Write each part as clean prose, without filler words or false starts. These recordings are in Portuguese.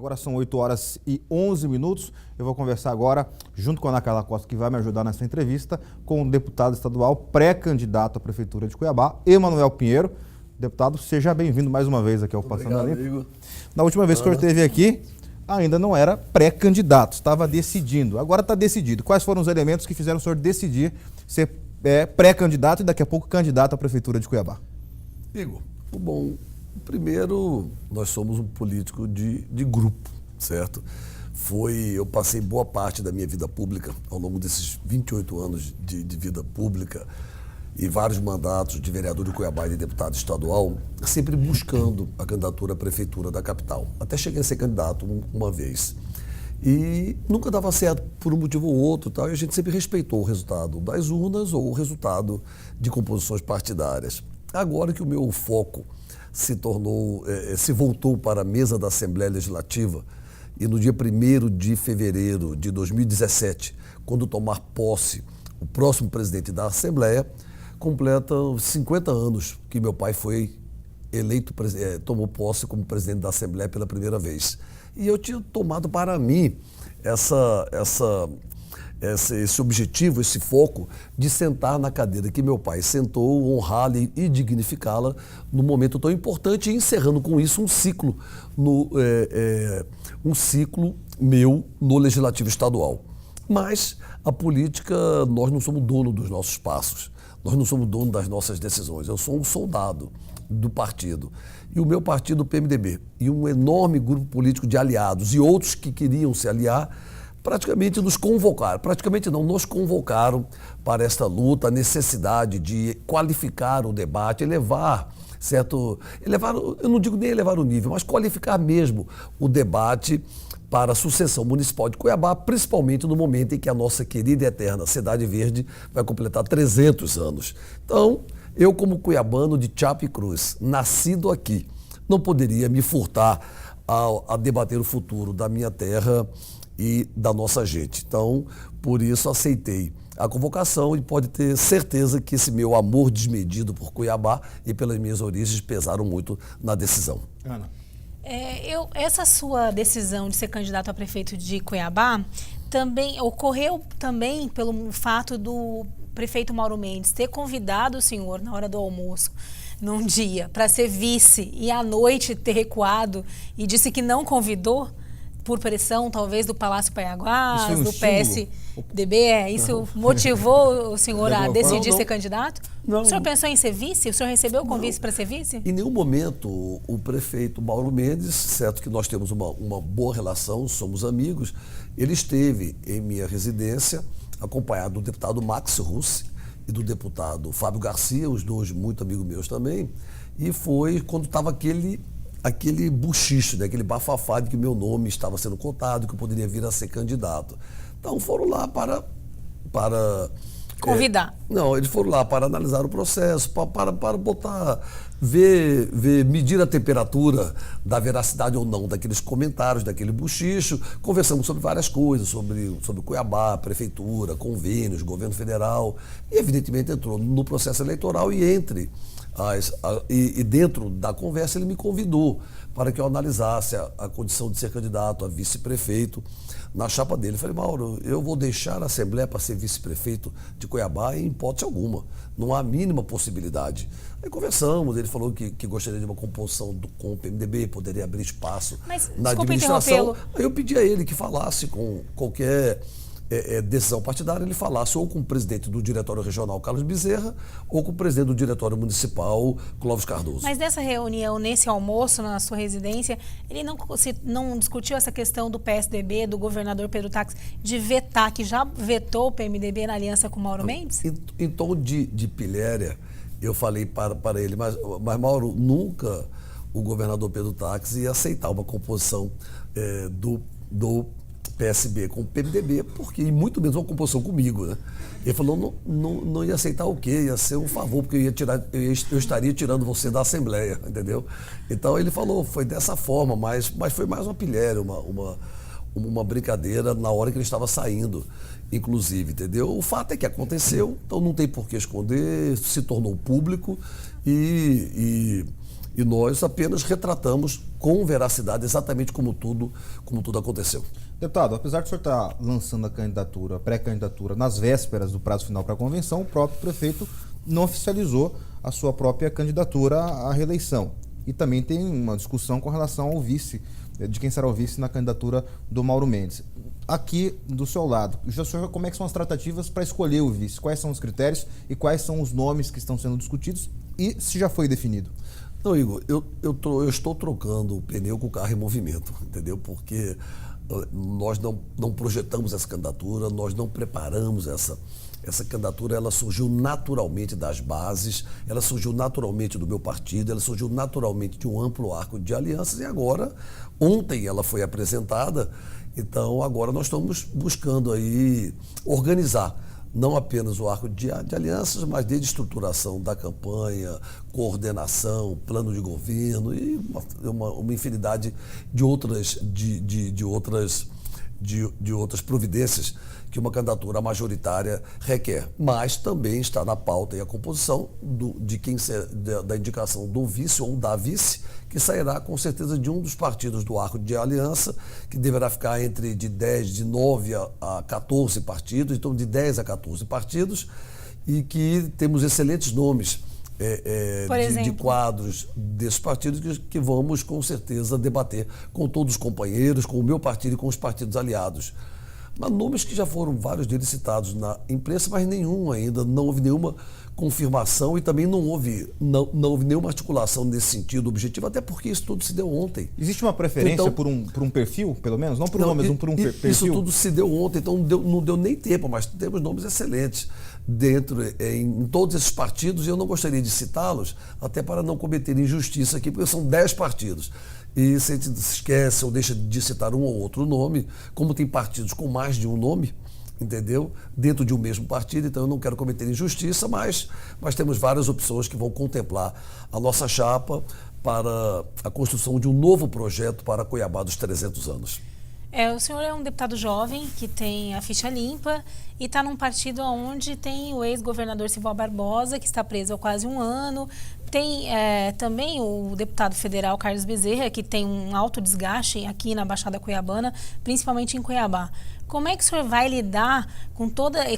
agora são 8 horas e 11 minutos. Eu vou conversar agora, junto com a Ana Carla Costa, que vai me ajudar nessa entrevista, com o deputado estadual, pré-candidato à Prefeitura de Cuiabá, Emanuel Pinheiro. Deputado, seja bem-vindo mais uma vez aqui ao Passando a Limpo. Na última vez que eu esteve aqui, ainda não era pré-candidato, estava decidindo. Agora está decidido. Quais foram os elementos que fizeram o senhor decidir ser pré-candidato e daqui a pouco candidato à Prefeitura de Cuiabá? Igor, bom, primeiro, nós somos um político de grupo, certo? Eu passei boa parte da minha vida pública, ao longo desses 28 anos de vida pública e vários mandatos de vereador de Cuiabá e de deputado estadual, sempre buscando a candidatura à prefeitura da capital. Até cheguei a ser candidato uma vez. E nunca dava certo por um motivo ou outro, tal, e a gente sempre respeitou o resultado das urnas ou o resultado de composições partidárias. Agora que o meu foco se voltou para a mesa da Assembleia Legislativa e no dia 1º de fevereiro de 2017, quando tomar posse o próximo presidente da Assembleia, completa 50 anos que meu pai foi eleito, tomou posse como presidente da Assembleia pela primeira vez. E eu tinha tomado para mim esse objetivo, esse foco de sentar na cadeira que meu pai sentou, honrá-la e dignificá-la num momento tão importante, e encerrando com isso um ciclo meu no Legislativo Estadual. Mas a política, nós não somos dono dos nossos passos, nós não somos dono das nossas decisões. Eu sou um soldado do partido. E o meu partido, o PMDB, e um enorme grupo político de aliados e outros que queriam se aliar, praticamente nos convocaram, nos convocaram para esta luta, a necessidade de qualificar o debate, eu não digo nem elevar o nível, mas qualificar mesmo o debate para a sucessão municipal de Cuiabá, principalmente no momento em que a nossa querida e eterna Cidade Verde vai completar 300 anos. Então, eu como cuiabano de chapa e cruz, nascido aqui, não poderia me furtar a debater o futuro da minha terra e da nossa gente. Então, por isso aceitei a convocação e pode ter certeza que esse meu amor desmedido por Cuiabá e pelas minhas origens pesaram muito na decisão. Ana. Essa sua decisão de ser candidato a prefeito de Cuiabá também ocorreu também pelo fato do prefeito Mauro Mendes ter convidado o senhor na hora do almoço, num dia, para ser vice e à noite ter recuado e disse que não convidou por pressão, talvez, do Palácio Paiaguás, do PSDB. Isso motivou o senhor a decidir ser candidato? Não. O senhor pensou em ser vice? O senhor recebeu o convite para ser vice? Em nenhum momento o prefeito Mauro Mendes, certo que nós temos uma boa relação, somos amigos, ele esteve em minha residência, acompanhado do deputado Max Russi e do deputado Fábio Garcia, os dois muito amigos meus também, e foi quando estava aquele buchicho, né? Aquele bafafá de que meu nome estava sendo cotado, que eu poderia vir a ser candidato. Então foram lá para convidar. Eles foram lá para analisar o processo, para medir a temperatura da veracidade ou não daqueles comentários, daquele buchicho. Conversamos sobre várias coisas, sobre Cuiabá, prefeitura, convênios, governo federal, e evidentemente entrou no processo eleitoral e dentro da conversa ele me convidou para que eu analisasse a condição de ser candidato a vice-prefeito na chapa dele. Eu falei, Mauro, eu vou deixar a Assembleia para ser vice-prefeito de Cuiabá em hipótese alguma. Não há a mínima possibilidade. Aí conversamos, ele falou que gostaria de uma composição com o PMDB, poderia abrir espaço na administração. Aí eu pedi a ele que falasse com qualquer decisão partidária, ele falasse ou com o presidente do Diretório Regional, Carlos Bezerra, ou com o presidente do Diretório Municipal, Clóvis Cardoso. Mas nessa reunião, nesse almoço, na sua residência, ele não discutiu essa questão do PSDB, do governador Pedro Táxi, de vetar, que já vetou o PMDB na aliança com o Mauro Mendes? Em tom de pilhéria, eu falei para ele, mas Mauro, nunca o governador Pedro Táxi ia aceitar uma composição do PSB com o PMDB, porque e muito menos uma composição comigo, né? Ele falou, não ia aceitar o quê? Ia ser um favor, porque eu estaria tirando você da Assembleia, entendeu? Então ele falou, foi dessa forma, mas foi mais uma pilhéria, uma brincadeira na hora que ele estava saindo, inclusive, entendeu? O fato é que aconteceu, então não tem por que esconder, se tornou público e E nós apenas retratamos com veracidade exatamente como tudo aconteceu. Deputado, apesar de o senhor estar lançando a candidatura, a pré-candidatura, nas vésperas do prazo final para a convenção, o próprio prefeito não oficializou a sua própria candidatura à reeleição. E também tem uma discussão com relação ao vice, de quem será o vice na candidatura do Mauro Mendes. Aqui do seu lado, senhor, como é que são as tratativas para escolher o vice? Quais são os critérios e quais são os nomes que estão sendo discutidos e se já foi definido? Não, Igor, eu estou trocando o pneu com o carro em movimento, entendeu? Porque nós não projetamos essa candidatura, nós não preparamos essa candidatura, ela surgiu naturalmente das bases, ela surgiu naturalmente do meu partido, ela surgiu naturalmente de um amplo arco de alianças e agora, ontem ela foi apresentada, então agora nós estamos buscando aí organizar não apenas o arco de alianças, mas desde estruturação da campanha, coordenação, plano de governo e uma infinidade de outras providências que uma candidatura majoritária requer. Mas também está na pauta e a composição da indicação do vice ou da vice, que sairá com certeza de um dos partidos do arco de aliança, que deverá ficar de 9 a 14 partidos, então de 10 a 14 partidos, e que temos excelentes nomes de quadros desses partidos que vamos com certeza debater com todos os companheiros, com o meu partido e com os partidos aliados. Mas nomes que já foram vários deles citados na imprensa, mas nenhum ainda, não houve nenhuma confirmação e também não houve nenhuma articulação nesse sentido objetivo, até porque isso tudo se deu ontem. Existe uma preferência então, por um perfil, pelo menos? Não por um nome, mas por um perfil? Isso tudo se deu ontem, então não deu nem tempo, mas temos nomes excelentes em todos esses partidos e eu não gostaria de citá-los, até para não cometer injustiça aqui, porque são 10 partidos. E se a gente esquece ou deixa de citar um ou outro nome, como tem partidos com mais de um nome, entendeu? Dentro de um mesmo partido, então eu não quero cometer injustiça, mas temos várias opções que vão contemplar a nossa chapa para a construção de um novo projeto para Cuiabá dos 300 anos. O senhor é um deputado jovem que tem a ficha limpa e está num partido onde tem o ex-governador Sival Barbosa, que está preso há quase um ano. Tem também o deputado federal Carlos Bezerra, que tem um alto desgaste aqui na Baixada Cuiabana, principalmente em Cuiabá. Como é que o senhor vai lidar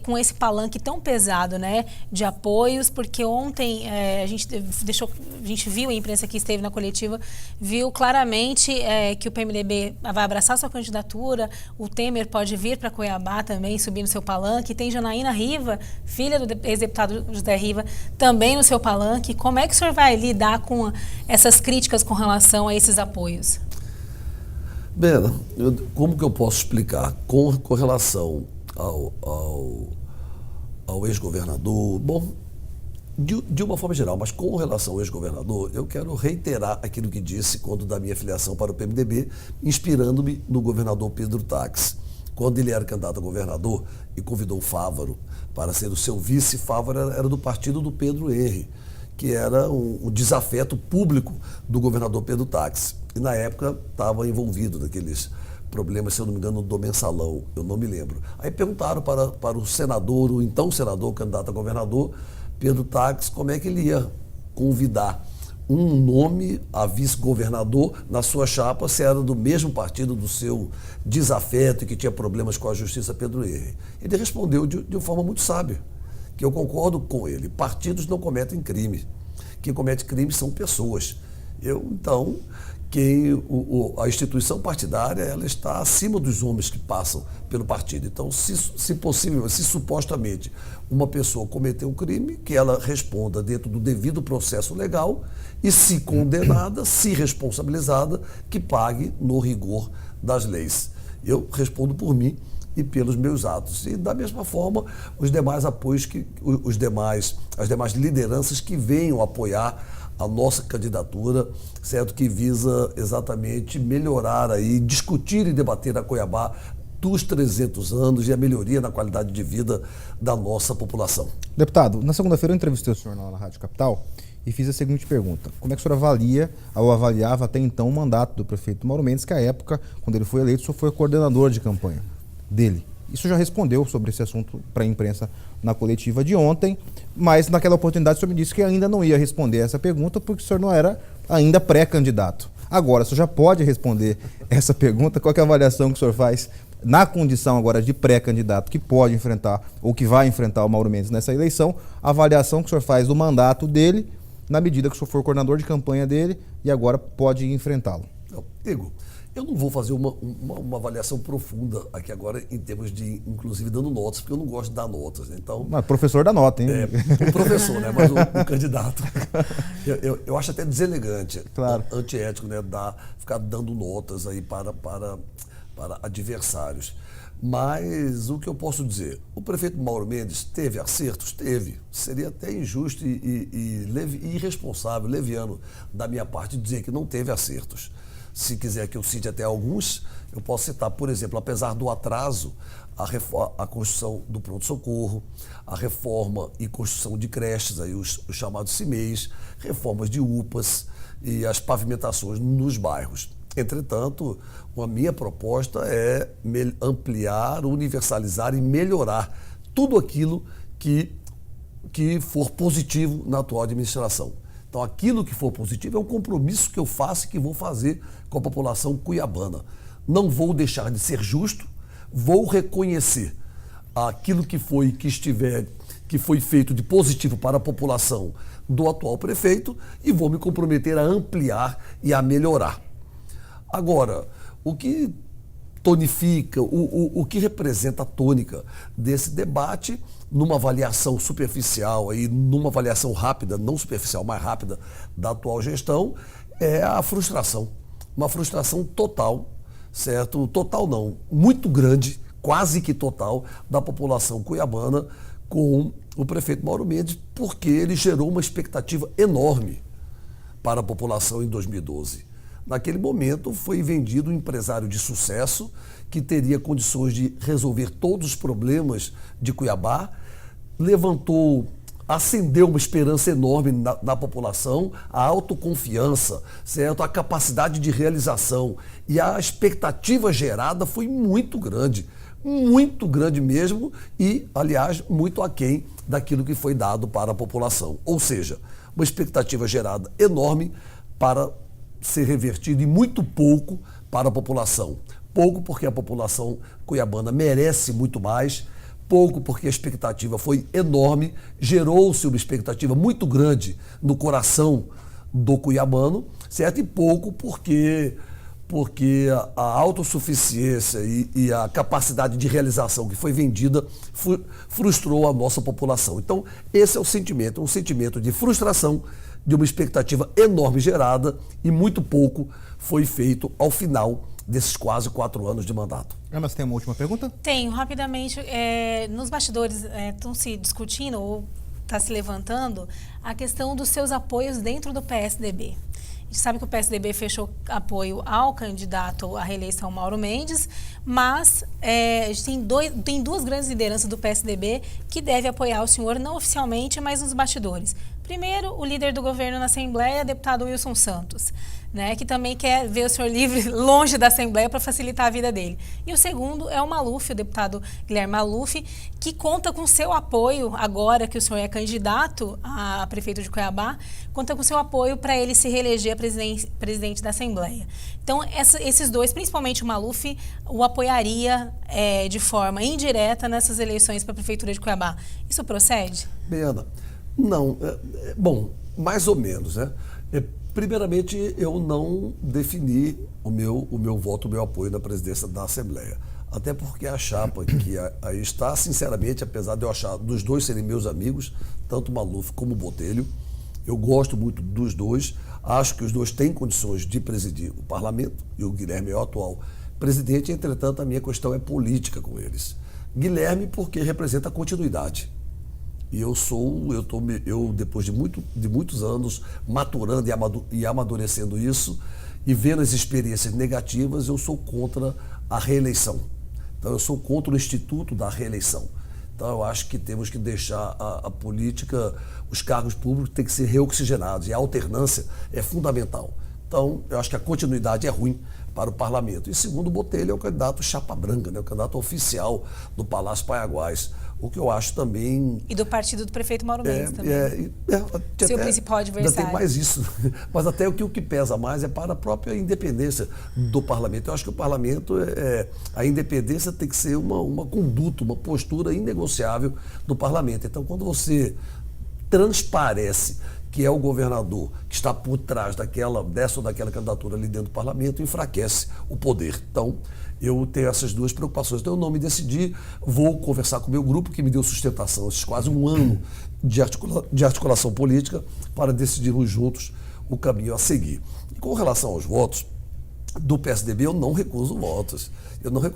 com esse palanque tão pesado, né, de apoios? Porque ontem a gente viu, a imprensa que esteve na coletiva, viu claramente que o PMDB vai abraçar sua candidatura, o Temer pode vir para Cuiabá também, subir no seu palanque, tem Janaína Riva, filha do ex-deputado José Riva, também no seu palanque. Como é que o senhor vai lidar com essas críticas com relação a esses apoios? Bela, como que eu posso explicar com relação ao ex-governador? Bom, de uma forma geral, mas com relação ao ex-governador, eu quero reiterar aquilo que disse quando da minha filiação para o PMDB, inspirando-me no governador Pedro Táxi. Quando ele era candidato a governador e convidou o Fávaro para ser o seu vice, Fávaro era do partido do Pedro Henry, que era um desafeto público do governador Pedro Táxi. E na época estava envolvido naqueles problemas, se eu não me engano, do mensalão, eu não me lembro. Aí perguntaram para o senador, o então senador, candidato a governador, Pedro Táxi, como é que ele ia convidar um nome a vice-governador na sua chapa, se era do mesmo partido do seu desafeto e que tinha problemas com a justiça, Pedro Henry. Ele respondeu de uma forma muito sábia, que eu concordo com ele. Partidos não cometem crime. Quem comete crime são pessoas. Então, a instituição partidária ela está acima dos homens que passam pelo partido. Então, se possível, se supostamente uma pessoa cometeu um crime, que ela responda dentro do devido processo legal e, se condenada, se responsabilizada, que pague no rigor das leis. Eu respondo por mim e pelos meus atos. E, da mesma forma, os demais apoios, as demais lideranças que venham apoiar a nossa candidatura, certo? Que visa exatamente melhorar aí, discutir e debater a Cuiabá dos 300 anos e a melhoria na qualidade de vida da nossa população. Deputado, na segunda-feira eu entrevistei o senhor na Rádio Capital e fiz a seguinte pergunta: como é que o senhor avaliava até então o mandato do prefeito Mauro Mendes, que à época, quando ele foi eleito, o senhor foi coordenador de campanha dele? Isso já respondeu sobre esse assunto para a imprensa na coletiva de ontem, mas naquela oportunidade o senhor me disse que ainda não ia responder essa pergunta porque o senhor não era ainda pré-candidato. Agora, o senhor já pode responder essa pergunta? Qual que é a avaliação que o senhor faz na condição agora de pré-candidato que pode enfrentar ou que vai enfrentar o Mauro Mendes nessa eleição? A avaliação que o senhor faz do mandato dele, na medida que o senhor for coordenador de campanha dele e agora pode enfrentá-lo. Igor, eu não vou fazer uma avaliação profunda aqui agora em termos de, inclusive, dando notas, porque eu não gosto de dar notas. Né? Então, mas professor dá nota, hein? O professor, né? Mas o candidato. Eu acho até deselegante, claro, antiético, né? Ficar dando notas aí para adversários. Mas o que eu posso dizer? O prefeito Mauro Mendes teve acertos? Teve. Seria até injusto e irresponsável, leviano da minha parte dizer que não teve acertos. Se quiser que eu cite até alguns, eu posso citar, por exemplo, apesar do atraso, a construção do pronto-socorro, a reforma e construção de creches, aí os chamados CIMEIs, reformas de UPAs e as pavimentações nos bairros. Entretanto, a minha proposta é ampliar, universalizar e melhorar tudo aquilo que for positivo na atual administração. Então, aquilo que for positivo é um compromisso que eu faço e que vou fazer com a população cuiabana. Não vou deixar de ser justo, vou reconhecer aquilo que foi feito de positivo para a população do atual prefeito e vou me comprometer a ampliar e a melhorar. Agora, o que tonifica, o que representa a tônica desse debate, numa avaliação superficial, aí, numa avaliação rápida, não superficial, mais rápida, da atual gestão, é a frustração. Uma frustração total, certo? Total não, muito grande, quase que total, da população cuiabana com o prefeito Mauro Mendes, porque ele gerou uma expectativa enorme para a população em 2012. Naquele momento foi vendido um empresário de sucesso que teria condições de resolver todos os problemas de Cuiabá, acendeu uma esperança enorme na população, a autoconfiança, certo? A capacidade de realização e a expectativa gerada foi muito grande mesmo e, aliás, muito aquém daquilo que foi dado para a população. Ou seja, uma expectativa gerada enorme para ser revertido e muito pouco para a população. Pouco porque a população cuiabana merece muito mais, pouco porque a expectativa foi enorme, gerou-se uma expectativa muito grande no coração do cuiabano, certo? E pouco porque a autossuficiência e a capacidade de realização que foi vendida frustrou a nossa população. Então, esse é o sentimento, um sentimento de frustração, de uma expectativa enorme gerada e muito pouco foi feito ao final desses quase 4 anos de mandato. Ana, você tem uma última pergunta? Tenho, rapidamente. Nos bastidores estão se discutindo ou está se levantando a questão dos seus apoios dentro do PSDB. A gente sabe que o PSDB fechou apoio ao candidato à reeleição Mauro Mendes, mas a gente tem duas grandes lideranças do PSDB que devem apoiar o senhor, não oficialmente, mas nos bastidores. Primeiro, o líder do governo na Assembleia, deputado Wilson Santos, né, que também quer ver o senhor livre, longe da Assembleia, para facilitar a vida dele. E o segundo é o Maluf, o deputado Guilherme Maluf, que conta com seu apoio, agora que o senhor é candidato a prefeito de Cuiabá, conta com seu apoio para ele se reeleger a presidente da Assembleia. Então, esses dois, principalmente o Maluf, o apoiaria de forma indireta nessas eleições para a Prefeitura de Cuiabá. Isso procede? Bem, Ana, não. Bom, mais ou menos, né? Primeiramente, eu não defini o meu voto, o meu apoio na presidência da Assembleia. Até porque a chapa que aí está, sinceramente, apesar de eu achar dos dois serem meus amigos, tanto o Maluf como o Botelho, eu gosto muito dos dois, acho que os dois têm condições de presidir o parlamento, e o Guilherme é o atual presidente, entretanto, a minha questão é política com eles. Guilherme, porque representa a continuidade. E eu depois de muitos anos maturando e amadurecendo isso e vendo as experiências negativas, eu sou contra a reeleição. Então, eu sou contra o instituto da reeleição. Então, eu acho que temos que deixar a política, os cargos públicos têm que ser reoxigenados e a alternância é fundamental. Então, eu acho que a continuidade é ruim para o parlamento. E segundo o Botelho, é o candidato chapa branca, né? O candidato oficial do Palácio Paiaguás. O que eu acho também... E do partido do prefeito Mauro Mendes também. Seu principal adversário. Ainda tem mais isso. Mas até o que pesa mais é para a própria independência do parlamento. Eu acho que o parlamento, a independência tem que ser uma conduta, uma postura inegociável do parlamento. Então, quando você transparece que é o governador que está por trás dessa ou daquela candidatura ali dentro do parlamento, enfraquece o poder. Então, eu tenho essas duas preocupações. Então, eu não me decidi, vou conversar com o meu grupo, que me deu sustentação esses quase um ano de articulação política, para decidirmos juntos o caminho a seguir. E com relação aos votos do PSDB, eu não recuso votos.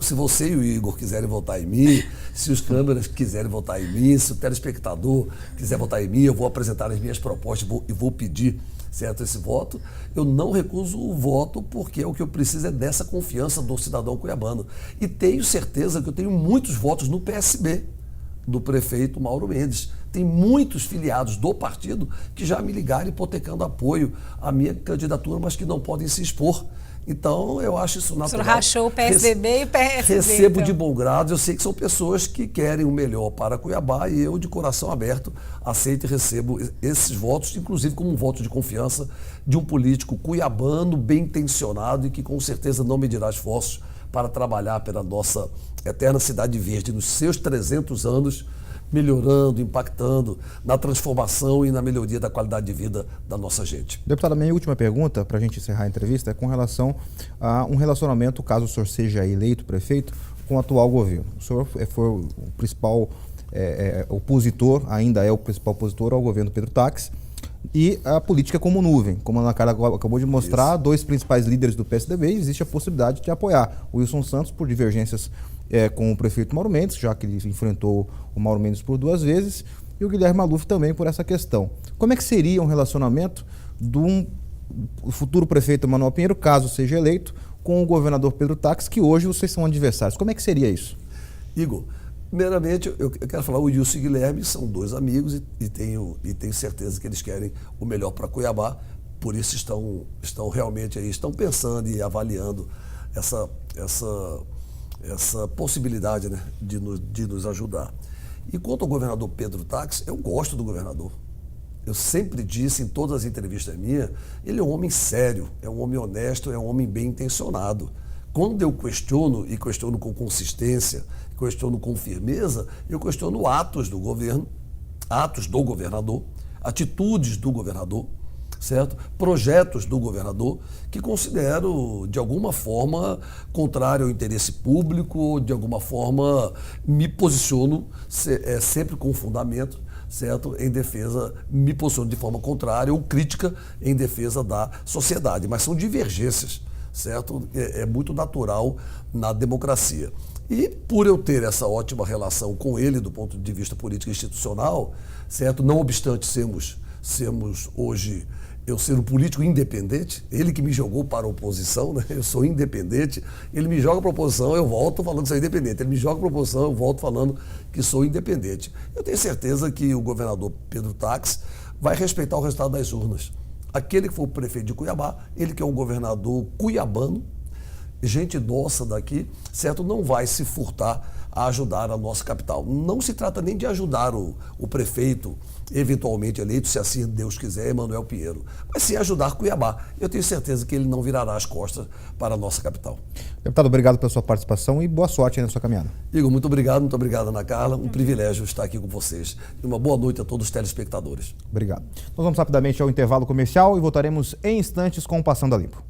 Se você e o Igor quiserem votar em mim, se os câmeras quiserem votar em mim, se o telespectador quiser votar em mim, eu vou apresentar as minhas propostas e vou pedir, certo, esse voto. Eu não recuso o voto porque o que eu preciso é dessa confiança do cidadão cuiabano. E tenho certeza que eu tenho muitos votos no PSB do prefeito Mauro Mendes. Tem muitos filiados do partido que já me ligaram hipotecando apoio à minha candidatura, mas que não podem se expor. Então, eu acho isso natural. O senhor rachou o PSDB e o PSB. Recebo de bom grado, eu sei que são pessoas que querem o melhor para Cuiabá e eu, de coração aberto, aceito e recebo esses votos, inclusive como um voto de confiança de um político cuiabano, bem intencionado e que com certeza não medirá esforços para trabalhar pela nossa eterna Cidade Verde nos seus 300 anos, melhorando, impactando na transformação e na melhoria da qualidade de vida da nossa gente. Deputado, a minha última pergunta, para a gente encerrar a entrevista, é com relação a um relacionamento, caso o senhor seja eleito prefeito, com o atual governo. O senhor foi o principal opositor, ainda é o principal opositor ao governo Pedro Táxi, e a política como nuvem. Como a Ana Carla acabou de mostrar, dois principais líderes do PSDB, existe a possibilidade de apoiar o Wilson Santos por divergências com o prefeito Mauro Mendes, já que ele enfrentou o Mauro Mendes por 2 vezes, e o Guilherme Maluf também por essa questão. Como é que seria um relacionamento do futuro prefeito Manuel Pinheiro, caso seja eleito, com o governador Pedro Táxi, que hoje vocês são adversários? Como é que seria isso? Igor, primeiramente, eu quero falar, o Wilson e o Guilherme são 2 amigos e tenho certeza que eles querem o melhor para Cuiabá, por isso estão realmente aí, estão pensando e avaliando essa possibilidade, né, de nos ajudar. E quanto ao governador Pedro Táxi, eu gosto do governador. Eu sempre disse em todas as entrevistas minhas, ele é um homem sério, é um homem honesto, é um homem bem intencionado. Quando eu questiono, e questiono com consistência, questiono com firmeza, eu questiono atos do governo, atos do governador, atitudes do governador, certo? Projetos do governador que considero, de alguma forma, contrário ao interesse público, de alguma forma me posiciono sempre com fundamento, certo? Em defesa, me posiciono de forma contrária ou crítica em defesa da sociedade, mas são divergências, certo? É muito natural na democracia. E por eu ter essa ótima relação com ele do ponto de vista político e institucional, certo? Não obstante sermos hoje, eu ser um político independente, ele que me jogou para a oposição, né? Eu sou independente, ele me joga para a oposição, eu volto falando que sou independente, ele me joga para a oposição, eu volto falando que sou independente. Eu tenho certeza que o governador Pedro Táxi vai respeitar o resultado das urnas. Aquele que foi o prefeito de Cuiabá, ele que é um governador cuiabano, gente nossa daqui, certo? Não vai se furtar a ajudar a nossa capital. Não se trata nem de ajudar o prefeito eventualmente eleito, se assim Deus quiser, Manuel Pinheiro, mas sim ajudar Cuiabá. Eu tenho certeza que ele não virará as costas para a nossa capital. Deputado, obrigado pela sua participação e boa sorte aí na sua caminhada. Igor, muito obrigado, Ana Carla. Um privilégio estar aqui com vocês. E uma boa noite a todos os telespectadores. Obrigado. Nós vamos rapidamente ao intervalo comercial e voltaremos em instantes com o Passando a Limpo.